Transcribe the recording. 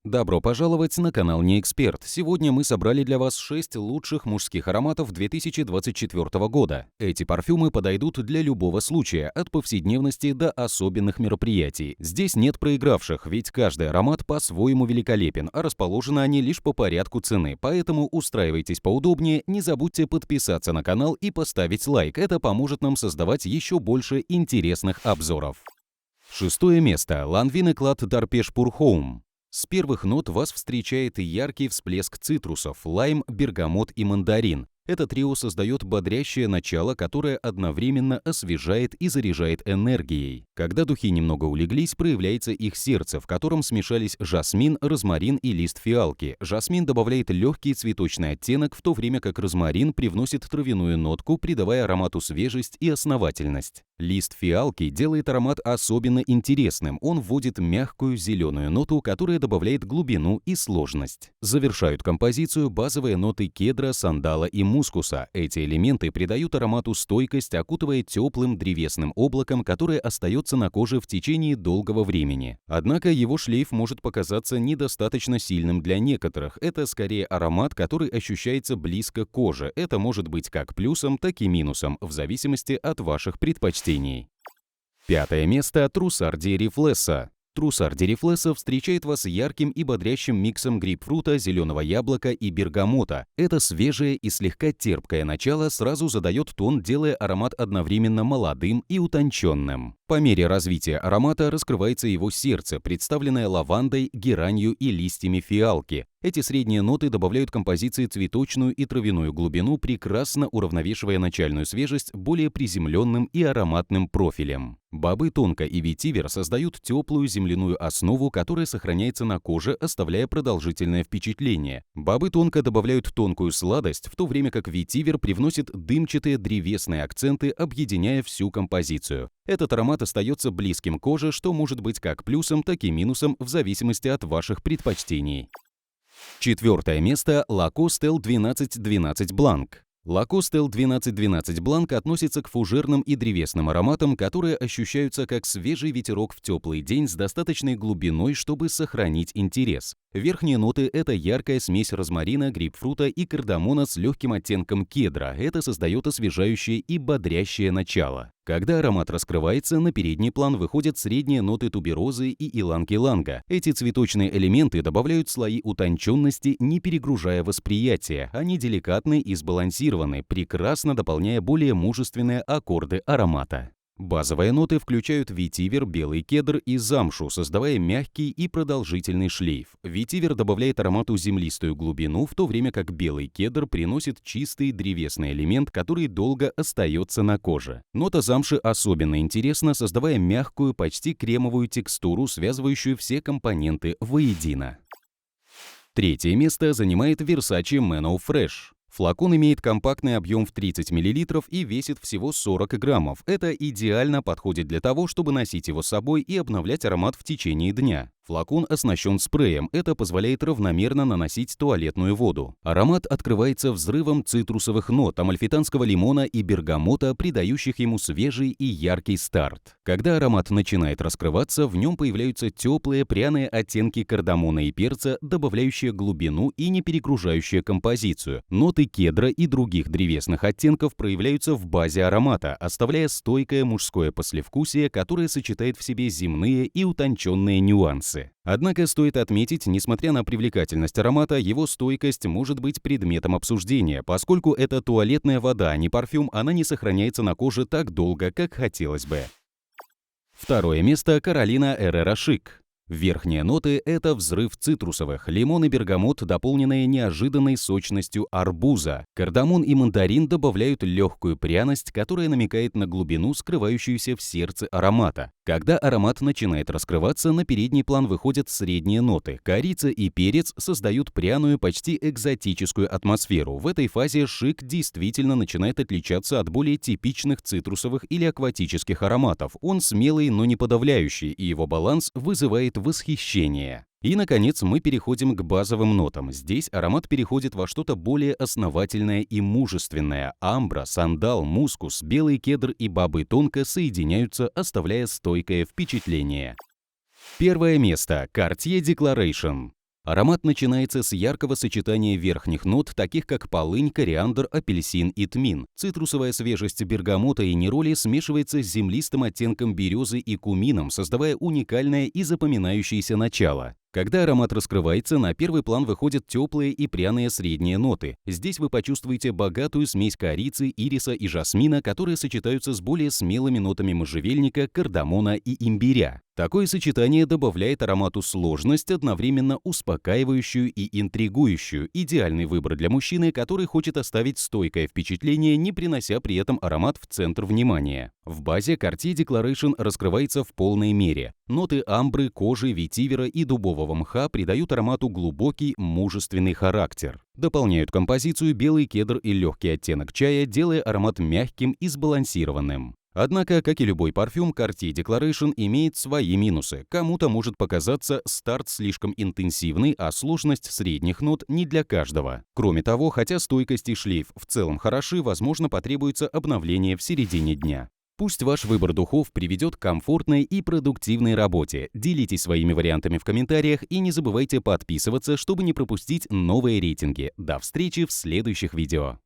Добро пожаловать на канал Не Эксперт. Сегодня мы собрали для вас 6 лучших мужских ароматов 2024 года. Эти парфюмы подойдут для любого случая, от повседневности до особенных мероприятий. Здесь нет проигравших, ведь каждый аромат по-своему великолепен, а расположены они лишь по порядку цены. Поэтому устраивайтесь поудобнее, не забудьте подписаться на канал и поставить лайк. Это поможет нам создавать еще больше интересных обзоров. Шестое место. Lanvin Eclat d'Arpège pour Homme. С первых нот вас встречает яркий всплеск цитрусов – лайм, бергамот и мандарин. Это трио создает бодрящее начало, которое одновременно освежает и заряжает энергией. Когда духи немного улеглись, проявляется их сердце, в котором смешались жасмин, розмарин и лист фиалки. Жасмин добавляет легкий цветочный оттенок, в то время как розмарин привносит травяную нотку, придавая аромату свежесть и основательность. Лист фиалки делает аромат особенно интересным. Он вводит мягкую зеленую ноту, которая добавляет глубину и сложность. Завершают композицию базовые ноты кедра, сандала и мускуса. Эти элементы придают аромату стойкость, окутывая теплым древесным облаком, которое остается на коже в течение долгого времени. Однако его шлейф может показаться недостаточно сильным для некоторых. Это скорее аромат, который ощущается близко к коже. Это может быть как плюсом, так и минусом, в зависимости от ваших предпочтений. Пятое место. Trussardi Ди Рифлеса. Trussardi Ди Рифлеса встречает вас ярким и бодрящим миксом грейпфрута, зеленого яблока и бергамота. Это свежее и слегка терпкое начало сразу задает тон, делая аромат одновременно молодым и утонченным. По мере развития аромата раскрывается его сердце, представленное лавандой, геранью и листьями фиалки. Эти средние ноты добавляют композиции цветочную и травяную глубину, прекрасно уравновешивая начальную свежесть более приземленным и ароматным профилем. Бобы тонко и ветивер создают теплую земляную основу, которая сохраняется на коже, оставляя продолжительное впечатление. Бобы тонко добавляют тонкую сладость, в то время как ветивер привносит дымчатые древесные акценты, объединяя всю композицию. Этот аромат остается близким к коже, что может быть как плюсом, так и минусом в зависимости от ваших предпочтений. Четвертое место. Lacoste L1212 Blanc. Lacoste L1212 Blanc относится к фужерным и древесным ароматам, которые ощущаются как свежий ветерок в теплый день с достаточной глубиной, чтобы сохранить интерес. Верхние ноты – это яркая смесь розмарина, грейпфрута и кардамона с легким оттенком кедра. Это создает освежающее и бодрящее начало. Когда аромат раскрывается, на передний план выходят средние ноты туберозы и иланг-иланга. Эти цветочные элементы добавляют слои утонченности, не перегружая восприятие. Они деликатны и сбалансированы, прекрасно дополняя более мужественные аккорды аромата. Базовые ноты включают ветивер, белый кедр и замшу, создавая мягкий и продолжительный шлейф. Ветивер добавляет аромату землистую глубину, в то время как белый кедр приносит чистый древесный элемент, который долго остается на коже. Нота замши особенно интересна, создавая мягкую, почти кремовую текстуру, связывающую все компоненты воедино. Третье место занимает Versace Man of Fresh. Флакон имеет компактный объем в 30 мл и весит всего 40 граммов. Это идеально подходит для того, чтобы носить его с собой и обновлять аромат в течение дня. Флакон оснащен спреем, это позволяет равномерно наносить туалетную воду. Аромат открывается взрывом цитрусовых нот, амальфитанского лимона и бергамота, придающих ему свежий и яркий старт. Когда аромат начинает раскрываться, в нем появляются теплые пряные оттенки кардамона и перца, добавляющие глубину и не перегружающие композицию. Ноты кедра и других древесных оттенков проявляются в базе аромата, оставляя стойкое мужское послевкусие, которое сочетает в себе земные и утонченные нюансы. Однако стоит отметить, несмотря на привлекательность аромата, его стойкость может быть предметом обсуждения. Поскольку это туалетная вода, а не парфюм, она не сохраняется на коже так долго, как хотелось бы. Второе место. Carolina Herrera Chic. Верхние ноты – это взрыв цитрусовых, лимон и бергамот, дополненные неожиданной сочностью арбуза. Кардамон и мандарин добавляют легкую пряность, которая намекает на глубину, скрывающуюся в сердце аромата. Когда аромат начинает раскрываться, на передний план выходят средние ноты. Корица и перец создают пряную, почти экзотическую атмосферу. В этой фазе шик действительно начинает отличаться от более типичных цитрусовых или акватических ароматов. Он смелый, но не подавляющий, и его баланс вызывает восхищение. И, наконец, мы переходим к базовым нотам. Здесь аромат переходит во что-то более основательное и мужественное. Амбра, сандал, мускус, белый кедр и бобы тонко соединяются, оставляя стойкое впечатление. Первое место. Cartier Declaration. Аромат начинается с яркого сочетания верхних нот, таких как полынь, кориандр, апельсин и тмин. Цитрусовая свежесть бергамота и нероли смешивается с землистым оттенком березы и кумином, создавая уникальное и запоминающееся начало. Когда аромат раскрывается, на первый план выходят теплые и пряные средние ноты. Здесь вы почувствуете богатую смесь корицы, ириса и жасмина, которые сочетаются с более смелыми нотами можжевельника, кардамона и имбиря. Такое сочетание добавляет аромату сложность, одновременно успокаивающую и интригующую. Идеальный выбор для мужчины, который хочет оставить стойкое впечатление, не принося при этом аромат в центр внимания. В базе Cartier Declaration раскрывается в полной мере. Ноты амбры, кожи, ветивера и дубового мха придают аромату глубокий, мужественный характер. Дополняют композицию белый кедр и легкий оттенок чая, делая аромат мягким и сбалансированным. Однако, как и любой парфюм, Cartier Declaration имеет свои минусы. Кому-то может показаться старт слишком интенсивный, а сложность средних нот не для каждого. Кроме того, хотя стойкость и шлейф в целом хороши, возможно, потребуется обновление в середине дня. Пусть ваш выбор духов приведет к комфортной и продуктивной работе. Делитесь своими вариантами в комментариях и не забывайте подписываться, чтобы не пропустить новые рейтинги. До встречи в следующих видео.